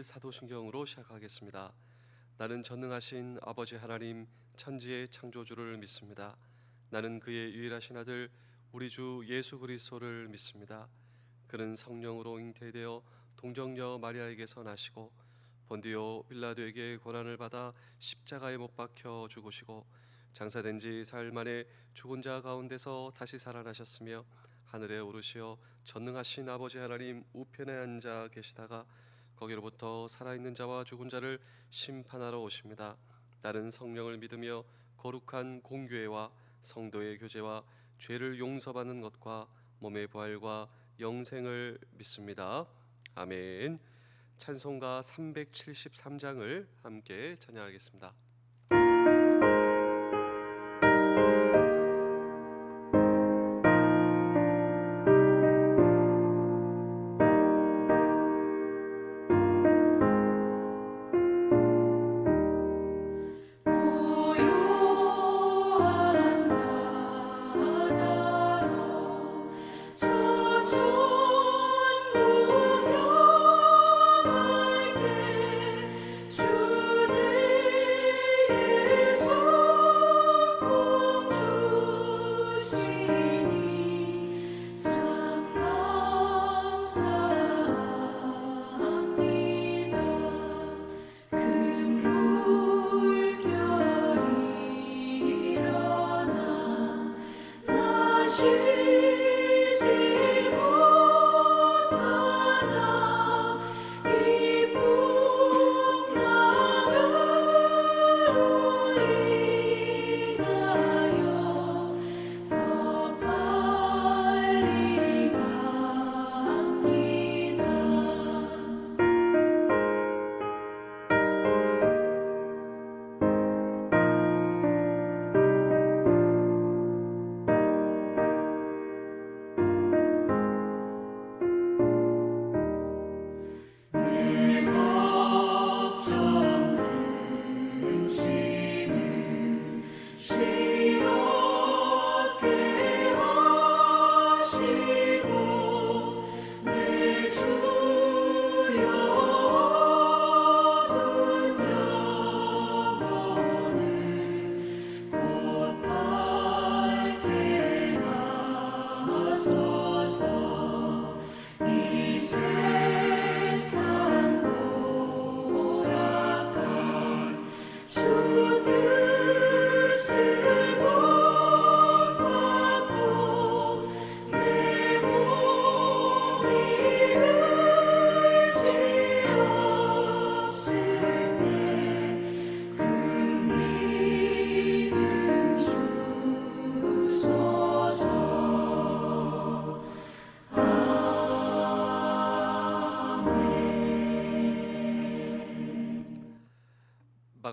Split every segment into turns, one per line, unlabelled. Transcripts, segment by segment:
오늘 사도신경으로 시작하겠습니다. 나는 전능하신 아버지 하나님 천지의 창조주를 믿습니다. 나는 그의 유일하신 아들 우리 주 예수 그리스도를 믿습니다. 그는 성령으로 잉태되어 동정녀 마리아에게서 나시고 본디오 빌라도에게 고난을 받아 십자가에 못 박혀 죽으시고 장사된 지 사흘 만에 죽은 자 가운데서 다시 살아나셨으며 하늘에 오르시어 전능하신 아버지 하나님 우편에 앉아 계시다가 거기로부터 살아있는 자와 죽은 자를 심판하러 오십니다. 나는 성령을 믿으며 거룩한 공교회와 성도의 교제와 죄를 용서받는 것과 몸의 부활과 영생을 믿습니다. 아멘. 찬송가 373장을 함께 찬양하겠습니다.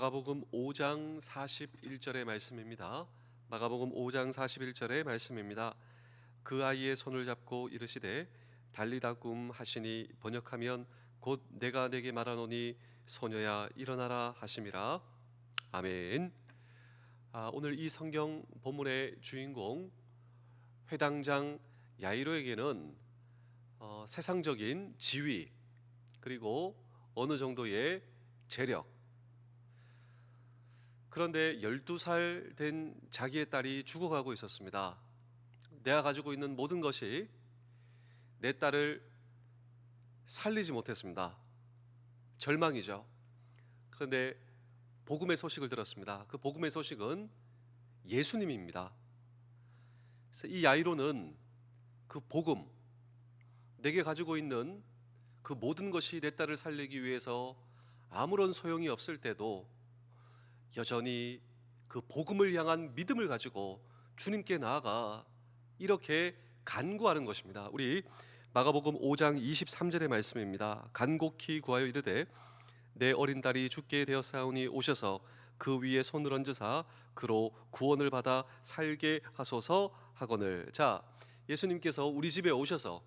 마가복음 5장 41절의 말씀입니다. 마가복음 5장 41절의 말씀입니다. 그 아이의 손을 잡고 이르시되 달리다굼 하시니 번역하면 곧 내가 내게 말하노니 소녀야 일어나라 하심이라. 아멘. 오늘 이 성경 본문의 주인공 회당장 야이로에게는 세상적인 지위 그리고 어느 정도의 재력, 그런데 12살 된 자기의 딸이 죽어가고 있었습니다. 내가 가지고 있는 모든 것이 내 딸을 살리지 못했습니다. 절망이죠. 그런데 복음의 소식을 들었습니다. 그 복음의 소식은 예수님입니다. 그래서 이 야이로는 그 복음, 내게 가지고 있는 그 모든 것이 내 딸을 살리기 위해서 아무런 소용이 없을 때도 여전히 그 복음을 향한 믿음을 가지고 주님께 나아가 이렇게 간구하는 것입니다. 우리 마가복음 5장 23절의 말씀입니다. 간곡히 구하여 이르되 내 어린 딸이 죽게 되었사오니 오셔서 그 위에 손을 얹으사 그로 구원을 받아 살게 하소서 하거늘. 자, 예수님께서 우리 집에 오셔서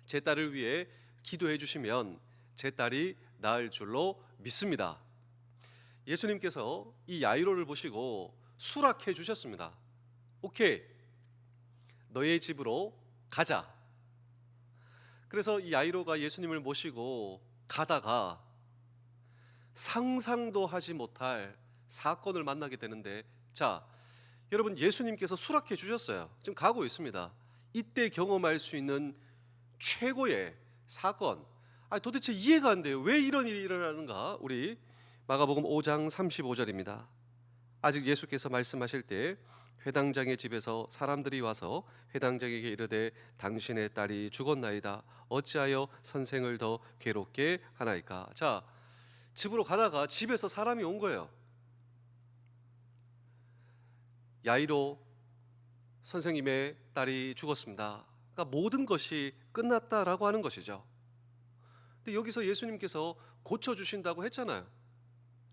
제 딸을 위해 기도해 주시면 제 딸이 나을 줄로 믿습니다. 예수님께서 이 야이로를 보시고 수락해 주셨습니다. 오케이, 너의 집으로 가자. 그래서 이 야이로가 예수님을 모시고 가다가 상상도 하지 못할 사건을 만나게 되는데, 자, 여러분, 예수님께서 수락해 주셨어요. 지금 가고 있습니다. 이때 경험할 수 있는 최고의 사건, 도대체 이해가 안 돼요. 왜 이런 일이 일어나는가? 우리 마가복음 5장 35절입니다. 아직 예수께서 말씀하실 때 회당장의 집에서 사람들이 와서 회당장에게 이르되 당신의 딸이 죽었나이다. 어찌하여 선생을 더 괴롭게 하나이까? 자, 집으로 가다가 집에서 사람이 온 거예요. 야이로 선생님의 딸이 죽었습니다. 그러니까 모든 것이 끝났다라고 하는 것이죠. 근데 여기서 예수님께서 고쳐주신다고 했잖아요.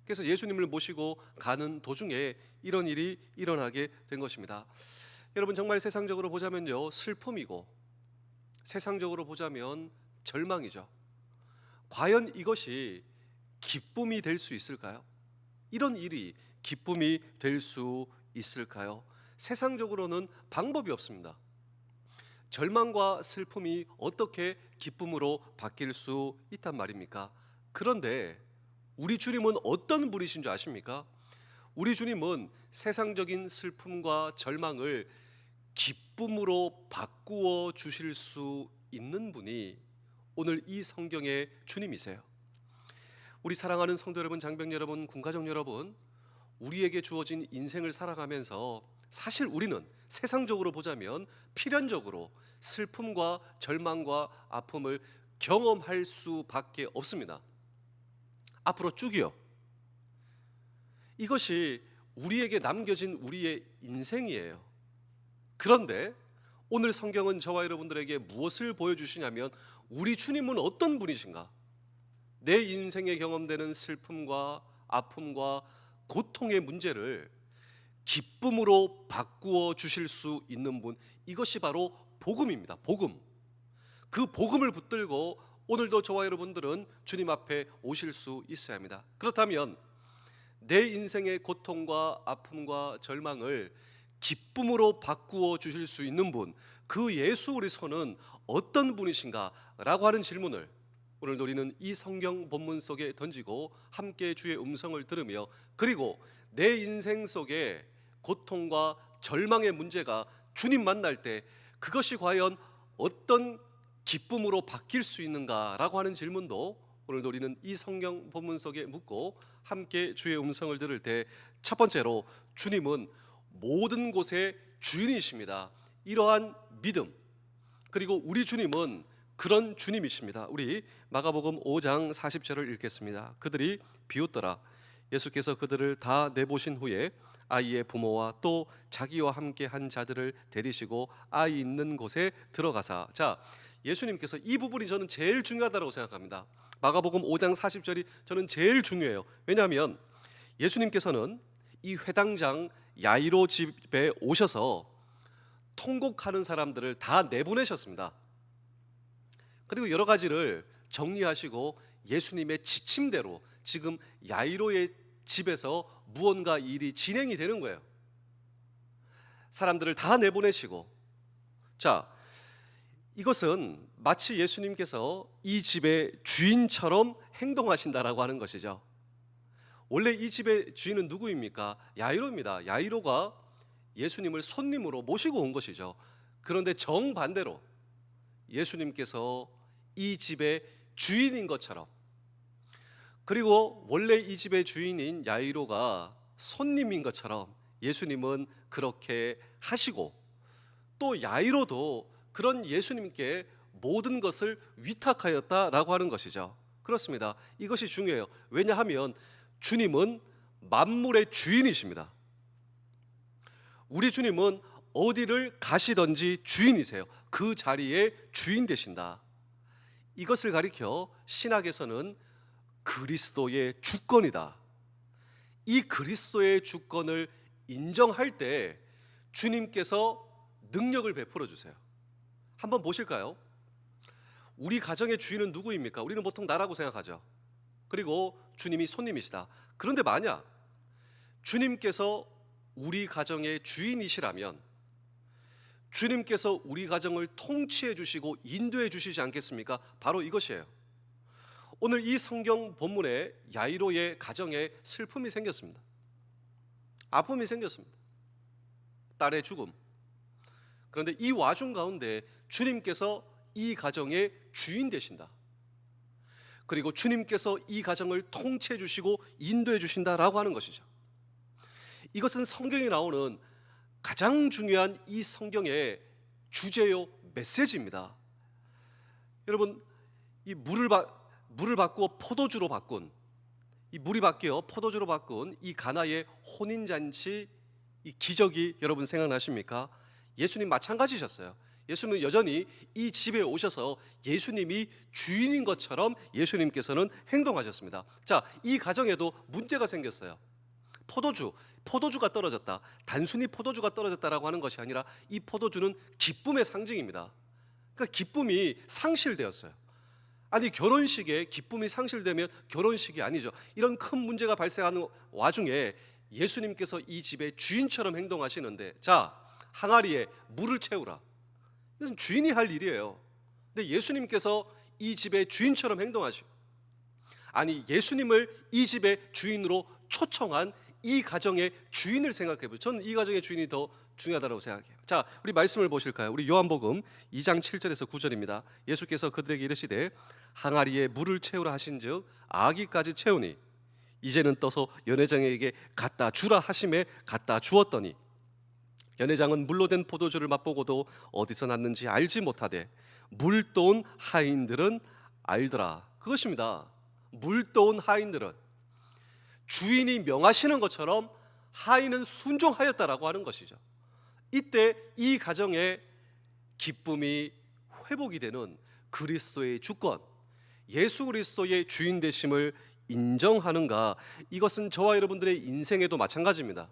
그래서 예수님을 모시고 가는 도중에 이런 일이 일어나게 된 것입니다. 여러분, 정말 세상적으로 보자면요, 슬픔이고 세상적으로 보자면 절망이죠. 과연 이것이 기쁨이 될 수 있을까요? 이런 일이 기쁨이 될 수 있을까요? 세상적으로는 방법이 없습니다. 절망과 슬픔이 어떻게 기쁨으로 바뀔 수 있단 말입니까? 그런데 우리 주님은 어떤 분이신 줄 아십니까? 우리 주님은 세상적인 슬픔과 절망을 기쁨으로 바꾸어 주실 수 있는 분이 오늘 이 성경의 주님이세요. 우리 사랑하는 성도 여러분, 장병 여러분, 군가족 여러분, 우리에게 주어진 인생을 살아가면서 사실 우리는 세상적으로 보자면 필연적으로 슬픔과 절망과 아픔을 경험할 수밖에 없습니다. 앞으로 쭉이요. 이것이 우리에게 남겨진 우리의 인생이에요. 그런데 오늘 성경은 저와 여러분들에게 무엇을 보여주시냐면, 우리 주님은 어떤 분이신가? 내 인생에 경험되는 슬픔과 아픔과 고통의 문제를 기쁨으로 바꾸어 주실 수 있는 분, 이것이 바로 복음입니다. 복음. 그 복음을 붙들고 오늘도 저와 여러분들은 주님 앞에 오실 수 있어야 합니다. 그렇다면 내 인생의 고통과 아픔과 절망을 기쁨으로 바꾸어 주실 수 있는 분, 그 예수 그리스도는 어떤 분이신가? 라고 하는 질문을 오늘 우리는 이 성경 본문 속에 던지고 함께 주의 음성을 들으며, 그리고 내 인생 속에 고통과 절망의 문제가 주님 만날 때 그것이 과연 어떤 기쁨으로 바뀔 수 있는가라고 하는 질문도 오늘 우리는 이 성경 본문 속에 묻고 함께 주의 음성을 들을 때, 첫 번째로 주님은 모든 곳의 주인이십니다. 이러한 믿음, 그리고 우리 주님은 그런 주님이십니다. 우리 마가복음 5장 40절을 읽겠습니다. 그들이 비웃더라. 예수께서 그들을 다 내보신 후에 아이의 부모와 또 자기와 함께 한 자들을 데리시고 아이 있는 곳에 들어가사. 자, 예수님께서 이 부분이 저는 제일 중요하다고 생각합니다. 마가복음 5장 40절이 저는 제일 중요해요. 왜냐하면 예수님께서는 이 회당장 야이로 집에 오셔서 통곡하는 사람들을 다 내보내셨습니다. 그리고 여러 가지를 정리하시고 예수님의 지침대로 지금 야이로의 집에서 무언가 일이 진행이 되는 거예요. 사람들을 다 내보내시고, 자, 이것은 마치 예수님께서 이 집의 주인처럼 행동하신다라고 하는 것이죠. 원래 이 집의 주인은 누구입니까? 야이로입니다. 야이로가 예수님을 손님으로 모시고 온 것이죠. 그런데 정반대로 예수님께서 이 집의 주인인 것처럼, 그리고 원래 이 집의 주인인 야이로가 손님인 것처럼 예수님은 그렇게 하시고, 또 야이로도 그런 예수님께 모든 것을 위탁하였다라고 하는 것이죠. 그렇습니다. 이것이 중요해요. 왜냐하면 주님은 만물의 주인이십니다. 우리 주님은 어디를 가시든지 주인이세요. 그 자리에 주인 되신다. 이것을 가리켜 신학에서는 그리스도의 주권이다. 이 그리스도의 주권을 인정할 때 주님께서 능력을 베풀어 주세요. 한번 보실까요? 우리 가정의 주인은 누구입니까? 우리는 보통 나라고 생각하죠. 그리고 주님이 손님이시다. 그런데 만약 주님께서 우리 가정의 주인이시라면 주님께서 우리 가정을 통치해 주시고 인도해 주시지 않겠습니까? 바로 이것이에요. 오늘 이 성경 본문에 야이로의 가정에 슬픔이 생겼습니다. 아픔이 생겼습니다. 딸의 죽음. 그런데 이 와중 가운데 주님께서 이 가정의 주인 되신다. 그리고 주님께서 이 가정을 통치해 주시고 인도해 주신다라고 하는 것이죠. 이것은 성경에 나오는 가장 중요한 이 성경의 주제요 메시지입니다. 여러분, 이 물을 바꾸어 포도주로 바꾼, 이 물이 바뀌어 포도주로 바꾼 이 가나의 혼인잔치, 이 기적이 여러분 생각나십니까? 예수님 마찬가지셨어요. 예수님은 여전히 이 집에 오셔서 예수님이 주인인 것처럼 예수님께서는 행동하셨습니다. 자, 이 가정에도 문제가 생겼어요. 포도주가 떨어졌다. 단순히 포도주가 떨어졌다라고 하는 것이 아니라 이 포도주는 기쁨의 상징입니다. 그러니까 기쁨이 상실되었어요. 아니, 결혼식에 기쁨이 상실되면 결혼식이 아니죠. 이런 큰 문제가 발생하는 와중에 예수님께서 이 집의 주인처럼 행동하시는데, 자, 항아리에 물을 채우라. 이건 주인이 할 일이에요. 근데 예수님께서 이 집의 주인처럼 행동하시고, 아니, 예수님을 이 집의 주인으로 초청한 이 가정의 주인을 생각해 보죠. 저는 이 가정의 주인이 더 중요하다고 생각해요. 자, 우리 말씀을 보실까요? 우리 요한복음 2장 7절에서 9절입니다. 예수께서 그들에게 이르시되 항아리에 물을 채우라 하신즉 아기까지 채우니 이제는 떠서 연회장에게 갖다 주라 하심에 갖다 주었더니 연회장은 물로 된 포도주를 맛보고도 어디서 났는지 알지 못하되 물도온 하인들은 알더라. 그것입니다. 물도온 하인들은 주인이 명하시는 것처럼 하인은 순종하였다라고 하는 것이죠. 이때 이 가정의 기쁨이 회복이 되는 그리스도의 주권, 예수 그리스도의 주인 되심을 인정하는가? 이것은 저와 여러분들의 인생에도 마찬가지입니다.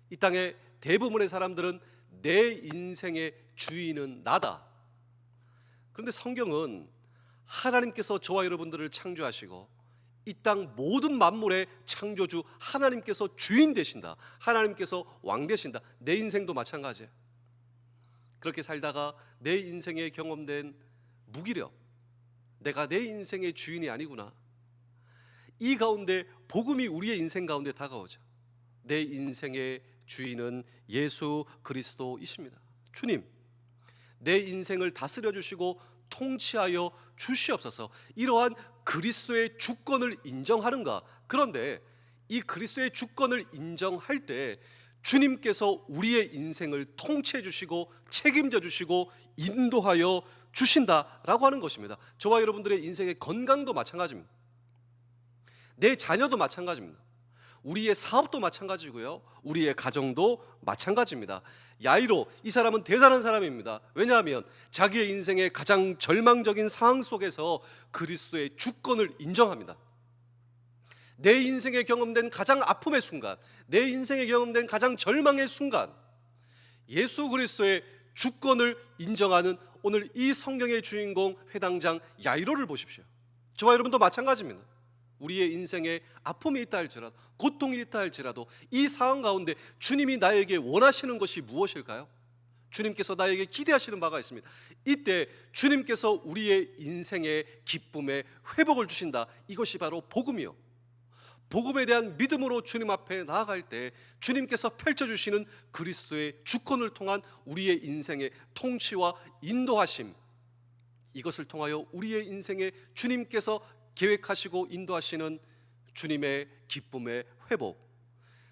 이 땅의 대부분의 사람들은 내 인생의 주인은 나다. 그런데 성경은 하나님께서 저와 여러분들을 창조하시고 이 땅 모든 만물의 창조주 하나님께서 주인 되신다. 하나님께서 왕 되신다. 내 인생도 마찬가지예요. 그렇게 살다가 내 인생에 경험된 무기력, 내가 내 인생의 주인이 아니구나. 이 가운데 복음이 우리의 인생 가운데 다가오죠. 내 인생의 주인은 예수 그리스도이십니다. 주님, 내 인생을 다스려 주시고 통치하여 주시옵소서. 이러한 그리스도의 주권을 인정하는가? 그런데 이 그리스도의 주권을 인정할 때 주님께서 우리의 인생을 통치해 주시고 책임져 주시고 인도하여 주신다라고 하는 것입니다. 저와 여러분들의 인생의 건강도 마찬가지입니다. 내 자녀도 마찬가지입니다. 우리의 사업도 마찬가지고요. 우리의 가정도 마찬가지입니다. 야이로, 이 사람은 대단한 사람입니다. 왜냐하면 자기의 인생의 가장 절망적인 상황 속에서 그리스도의 주권을 인정합니다. 내 인생에 경험된 가장 아픔의 순간, 내 인생에 경험된 가장 절망의 순간, 예수 그리스도의 주권을 인정하는 오늘 이 성경의 주인공 회당장 야이로를 보십시오. 저와 여러분도 마찬가지입니다. 우리의 인생에 아픔이 있다 할지라도, 고통이 있다 할지라도 이 상황 가운데 주님이 나에게 원하시는 것이 무엇일까요? 주님께서 나에게 기대하시는 바가 있습니다. 이때 주님께서 우리의 인생의 기쁨에 회복을 주신다. 이것이 바로 복음이요, 복음에 대한 믿음으로 주님 앞에 나아갈 때 주님께서 펼쳐주시는 그리스도의 주권을 통한 우리의 인생의 통치와 인도하심, 이것을 통하여 우리의 인생에 주님께서 계획하시고 인도하시는 주님의 기쁨의 회복.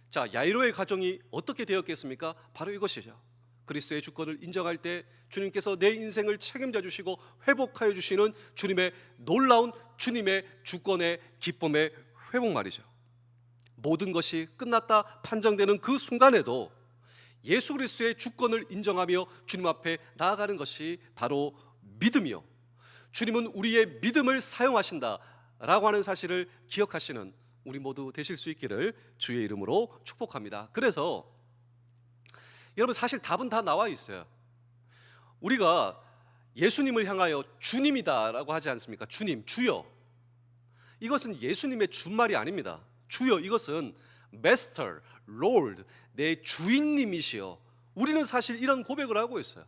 자, 야이로의 가정이 어떻게 되었겠습니까? 바로 이것이죠. 그리스도의 주권을 인정할 때 주님께서 내 인생을 책임져 주시고 회복하여 주시는 주님의 놀라운 주님의 주권의 기쁨의 회복 말이죠. 모든 것이 끝났다 판정되는 그 순간에도 예수 그리스도의 주권을 인정하며 주님 앞에 나아가는 것이 바로 믿음이요, 주님은 우리의 믿음을 사용하신다라고 하는 사실을 기억하시는 우리 모두 되실 수 있기를 주의 이름으로 축복합니다. 그래서 여러분, 사실 답은 다 나와 있어요. 우리가 예수님을 향하여 주님이다라고 하지 않습니까? 주님, 주여. 이것은 예수님의 준말이 아닙니다. 주여, 이것은 Master, Lord, 내 주인님이시여. 우리는 사실 이런 고백을 하고 있어요.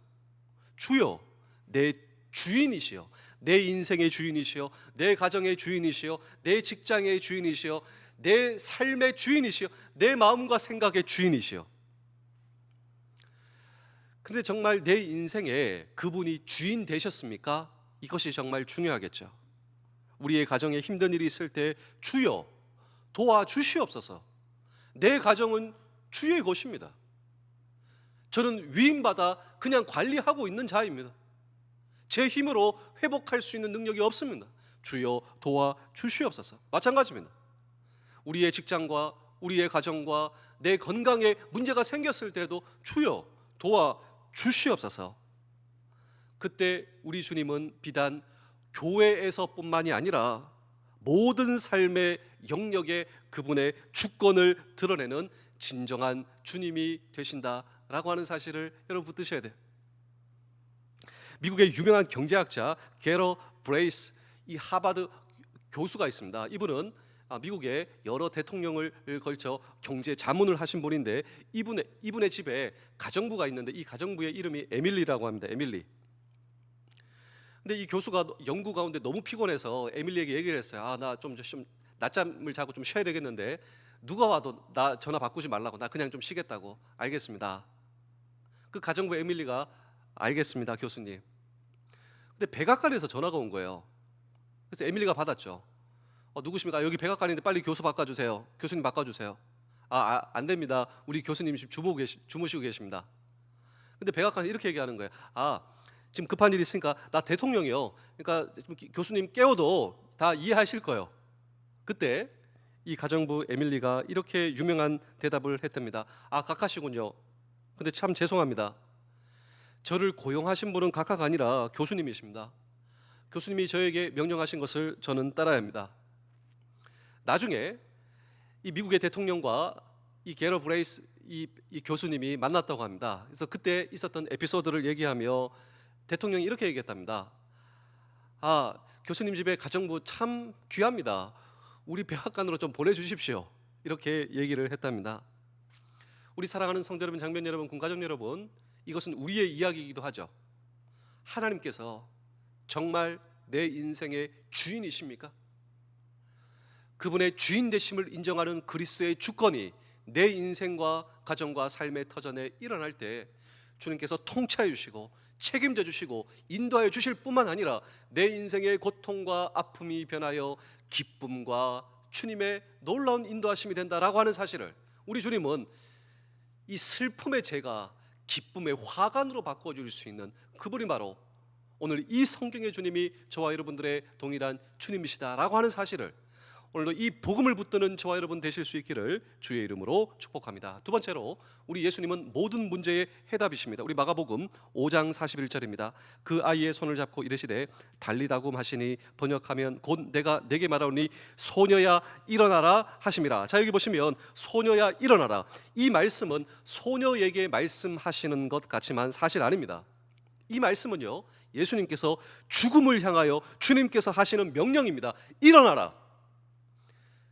주여, 내 주인이시여, 내 인생의 주인이시여, 내 가정의 주인이시여, 내 직장의 주인이시여, 내 삶의 주인이시여, 내 마음과 생각의 주인이시여. 근데 정말 내 인생에 그분이 주인 되셨습니까? 이것이 정말 중요하겠죠. 우리의 가정에 힘든 일이 있을 때 주여 도와주시옵소서. 내 가정은 주의 것입니다. 저는 위임받아 그냥 관리하고 있는 자입니다. 제 힘으로 회복할 수 있는 능력이 없습니다. 주여 도와주시옵소서. 마찬가지입니다. 우리의 직장과 우리의 가정과 내 건강에 문제가 생겼을 때도 주여 도와주시옵소서. 그때 우리 주님은 비단 교회에서뿐만이 아니라 모든 삶의 영역에 그분의 주권을 드러내는 진정한 주님이 되신다라고 하는 사실을 여러분 붙드셔야 돼요. 미국의 유명한 경제학자 게러 브레이스, 이 하버드 교수가 있습니다. 이분은 미국의 여러 대통령을 걸쳐 경제 자문을 하신 분인데 이분의 집에 가정부가 있는데 이 가정부의 이름이 에밀리라고 합니다. 에밀리. 근데 이 교수가 연구 가운데 너무 피곤해서 에밀리에게 얘기를 했어요. 나 좀 낮잠을 자고 좀 쉬어야 되겠는데 누가 와도 나 전화 바꾸지 말라고, 나 그냥 좀 쉬겠다고. 알겠습니다. 그 가정부 에밀리가 알겠습니다, 교수님. 근데 백악관에서 전화가 온 거예요. 그래서 에밀리가 받았죠. 누구십니까? 여기 백악관인데 빨리 교수 바꿔주세요. 교수님 바꿔주세요. 안 됩니다. 우리 교수님 지금 주무시고 계십니다. 근데 백악관이 이렇게 얘기하는 거예요. 지금 급한 일이 있으니까 나 대통령이요. 그러니까 교수님 깨워도 다 이해하실 거예요. 그때 이 가정부 에밀리가 이렇게 유명한 대답을 했답니다. 각하시군요. 근데 참 죄송합니다. 저를 고용하신 분은 각하가 아니라 교수님이십니다. 교수님이 저에게 명령하신 것을 저는 따라야 합니다. 나중에 이 미국의 대통령과 이 게러 브레이스 이 교수님이 만났다고 합니다. 그래서 그때 있었던 에피소드를 얘기하며 대통령이 이렇게 얘기했답니다. 교수님 집에 가정부 참 귀합니다. 우리 백악관으로 좀 보내주십시오. 이렇게 얘기를 했답니다. 우리 사랑하는 성도 여러분, 장변 여러분, 군가족 여러분, 이것은 우리의 이야기이기도 하죠. 하나님께서 정말 내 인생의 주인이십니까? 그분의 주인 되심을 인정하는 그리스도의 주권이 내 인생과 가정과 삶의 터전에 일어날 때 주님께서 통치해 주시고 책임져 주시고 인도하여 주실 뿐만 아니라 내 인생의 고통과 아픔이 변하여 기쁨과 주님의 놀라운 인도하심이 된다라고 하는 사실을, 우리 주님은 이 슬픔의 죄가 기쁨의 화관으로 바꿔줄 수 있는 그분이 바로 오늘 이 성경의 주님이 저와 여러분들의 동일한 주님이시다라고 하는 사실을 오늘도 이 복음을 붙드는 저와 여러분 되실 수 있기를 주의 이름으로 축복합니다. 두 번째로 우리 예수님은 모든 문제의 해답이십니다. 우리 마가복음 5장 41절입니다. 그 아이의 손을 잡고 이르시되 달리다고 하시니 번역하면 곧 내가 네게 말하오니 소녀야 일어나라 하심이라. 자, 여기 보시면 소녀야 일어나라, 이 말씀은 소녀에게 말씀하시는 것 같지만 사실 아닙니다. 이 말씀은요, 예수님께서 죽음을 향하여 주님께서 하시는 명령입니다. 일어나라.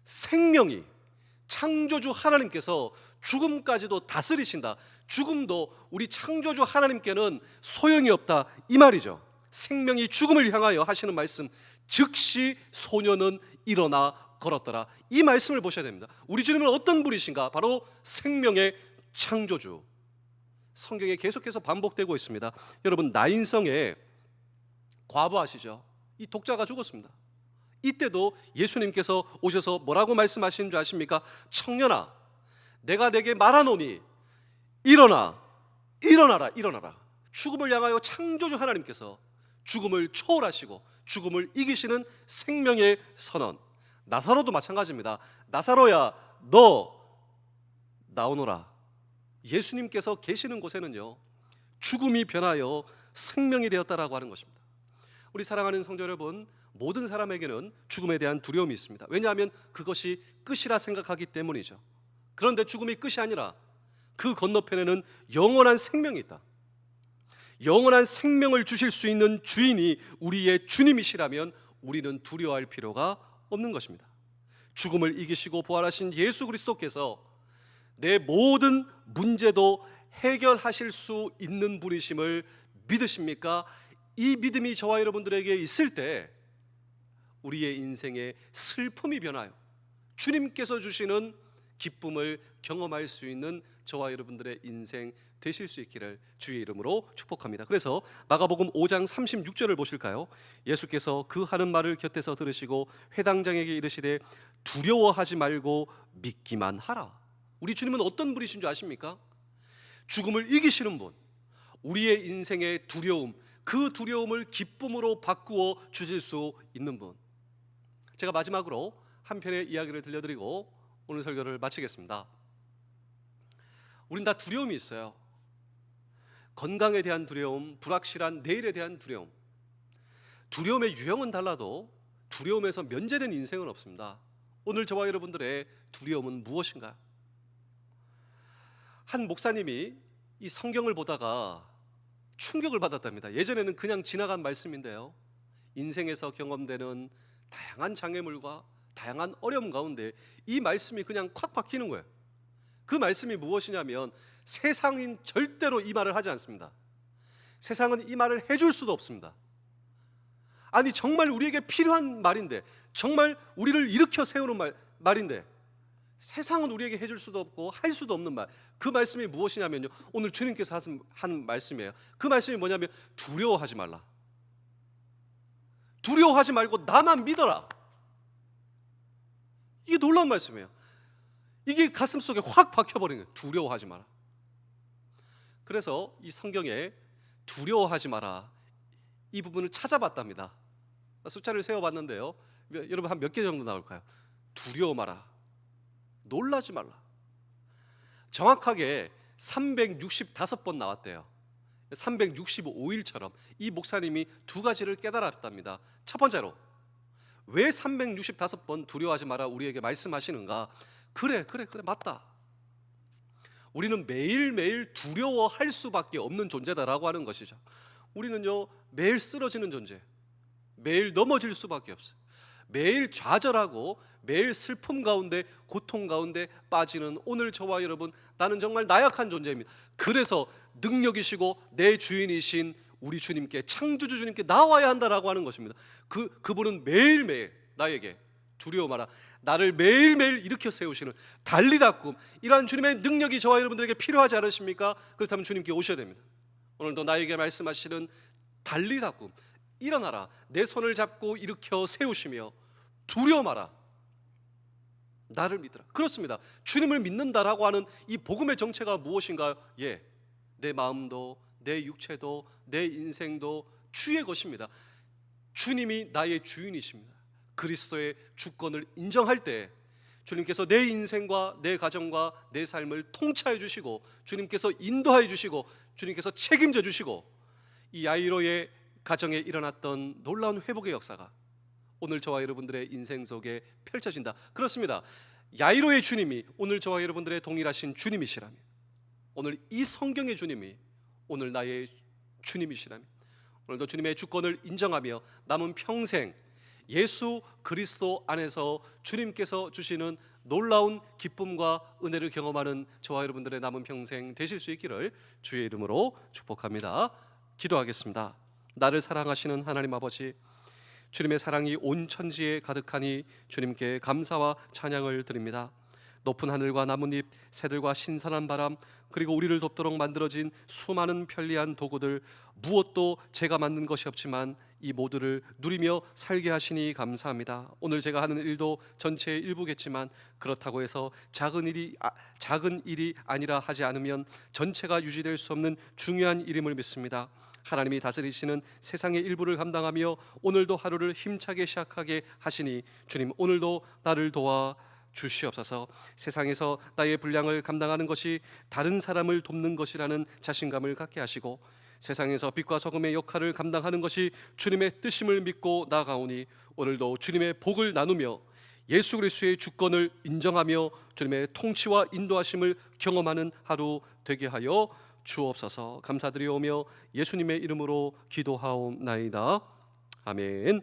생명이, 창조주 하나님께서 죽음까지도 다스리신다. 죽음도 우리 창조주 하나님께는 소용이 없다, 이 말이죠. 생명이 죽음을 향하여 하시는 말씀, 즉시 소녀는 일어나 걸었더라. 이 말씀을 보셔야 됩니다. 우리 주님은 어떤 분이신가? 바로 생명의 창조주. 성경에 계속해서 반복되고 있습니다. 여러분, 나인성의 과부 아시죠? 이 독자가 죽었습니다. 이때도 예수님께서 오셔서 뭐라고 말씀하시는 줄 아십니까? 청년아, 내가 내게 말하노니 일어나라. 죽음을 향하여 창조주 하나님께서 죽음을 초월하시고 죽음을 이기시는 생명의 선언. 나사로도 마찬가지입니다. 나사로야, 너 나오너라. 예수님께서 계시는 곳에는요, 죽음이 변하여 생명이 되었다라고 하는 것입니다. 우리 사랑하는 성도 여러분, 모든 사람에게는 죽음에 대한 두려움이 있습니다. 왜냐하면 그것이 끝이라 생각하기 때문이죠. 그런데 죽음이 끝이 아니라 그 건너편에는 영원한 생명이 있다. 영원한 생명을 주실 수 있는 주인이 우리의 주님이시라면 우리는 두려워할 필요가 없는 것입니다. 죽음을 이기시고 부활하신 예수 그리스도께서 내 모든 문제도 해결하실 수 있는 분이심을 믿으십니까? 이 믿음이 저와 여러분들에게 있을 때 우리의 인생에 슬픔이 변하여 주님께서 주시는 기쁨을 경험할 수 있는 저와 여러분들의 인생 되실 수 있기를 주의 이름으로 축복합니다. 그래서 마가복음 5장 36절을 보실까요? 예수께서 그 하는 말을 곁에서 들으시고 회당장에게 이르시되 두려워하지 말고 믿기만 하라. 우리 주님은 어떤 분이신 줄 아십니까? 죽음을 이기시는 분, 우리의 인생의 두려움, 그 두려움을 기쁨으로 바꾸어 주실 수 있는 분. 제가 마지막으로 한 편의 이야기를 들려드리고 오늘 설교를 마치겠습니다. 우린 다 두려움이 있어요. 건강에 대한 두려움, 불확실한 내일에 대한 두려움. 두려움의 유형은 달라도 두려움에서 면제된 인생은 없습니다. 오늘 저와 여러분들의 두려움은 무엇인가? 한 목사님이 이 성경을 보다가 충격을 받았답니다. 예전에는 그냥 지나간 말씀인데요, 인생에서 경험되는 다양한 장애물과 다양한 어려움 가운데 이 말씀이 그냥 콱 박히는 거예요. 그 말씀이 무엇이냐면 세상은 절대로 이 말을 하지 않습니다. 세상은 이 말을 해줄 수도 없습니다. 아니 정말 우리에게 필요한 말인데, 정말 우리를 일으켜 세우는 말인데 세상은 우리에게 해줄 수도 없고 할 수도 없는 말. 그 말씀이 무엇이냐면요, 오늘 주님께서 한 말씀이에요. 그 말씀이 뭐냐면 두려워하지 말라. 두려워하지 말고 나만 믿어라. 이게 놀라운 말씀이에요. 이게 가슴속에 확 박혀버린 거예요. 두려워하지 마라. 그래서 이 성경에 두려워하지 마라 이 부분을 찾아봤답니다. 숫자를 세어봤는데요, 여러분 한 몇 개 정도 나올까요? 두려워 마라, 놀라지 말라, 정확하게 365번 나왔대요. 365일처럼 이 목사님이 두 가지를 깨달았답니다. 첫 번째로, 왜 365번 두려워하지 마라 우리에게 말씀하시는가? 그래 맞다. 우리는 매일매일 두려워할 수밖에 없는 존재다라고 하는 것이죠. 우리는요 매일 쓰러지는 존재, 매일 넘어질 수밖에 없어요. 매일 좌절하고 매일 슬픔 가운데, 고통 가운데 빠지는 오늘 저와 여러분, 나는 정말 나약한 존재입니다. 그래서 능력이시고 내 주인이신 우리 주님께, 창조주 주님께 나와야 한다라고 하는 것입니다. 그분은 매일매일 나에게 두려워 마라, 나를 매일매일 일으켜 세우시는 달리다 꿈, 이러한 주님의 능력이 저와 여러분들에게 필요하지 않으십니까? 그렇다면 주님께 오셔야 됩니다. 오늘도 나에게 말씀하시는 달리다 꿈, 일어나라, 내 손을 잡고 일으켜 세우시며 두려워 마라, 나를 믿으라. 그렇습니다. 주님을 믿는다라고 하는 이 복음의 정체가 무엇인가요? 내 마음도 내 육체도 내 인생도 주의 것입니다. 주님이 나의 주인이십니다. 그리스도의 주권을 인정할 때 주님께서 내 인생과 내 가정과 내 삶을 통치해 주시고, 주님께서 인도해 주시고, 주님께서 책임져 주시고, 이 야이로의 가정에 일어났던 놀라운 회복의 역사가 오늘 저와 여러분들의 인생 속에 펼쳐진다. 그렇습니다. 야이로의 주님이 오늘 저와 여러분들의 동일하신 주님이시라면, 오늘 이 성경의 주님이 오늘 나의 주님이시라면, 오늘도 주님의 주권을 인정하며 남은 평생 예수 그리스도 안에서 주님께서 주시는 놀라운 기쁨과 은혜를 경험하는 저와 여러분들의 남은 평생 되실 수 있기를 주의 이름으로 축복합니다. 기도하겠습니다. 나를 사랑하시는 하나님 아버지, 주님의 사랑이 온 천지에 가득하니 주님께 감사와 찬양을 드립니다. 높은 하늘과 나뭇잎, 새들과 신선한 바람, 그리고 우리를 돕도록 만들어진 수많은 편리한 도구들, 무엇도 제가 만든 것이 없지만 이 모두를 누리며 살게 하시니 감사합니다. 오늘 제가 하는 일도 전체의 일부겠지만 그렇다고 해서 작은 일이 아니라 하지 않으면 전체가 유지될 수 없는 중요한 일임을 믿습니다. 하나님이 다스리시는 세상의 일부를 감당하며 오늘도 하루를 힘차게 시작하게 하시니 주님, 오늘도 나를 도와 주시옵소서. 세상에서 나의 분량을 감당하는 것이 다른 사람을 돕는 것이라는 자신감을 갖게 하시고, 세상에서 빛과 소금의 역할을 감당하는 것이 주님의 뜻임을 믿고 나아가오니 오늘도 주님의 복을 나누며 예수 그리스도의 주권을 인정하며 주님의 통치와 인도하심을 경험하는 하루 되게 하여 주옵소서. 감사드리오며 예수님의 이름으로 기도하옵나이다. 아멘.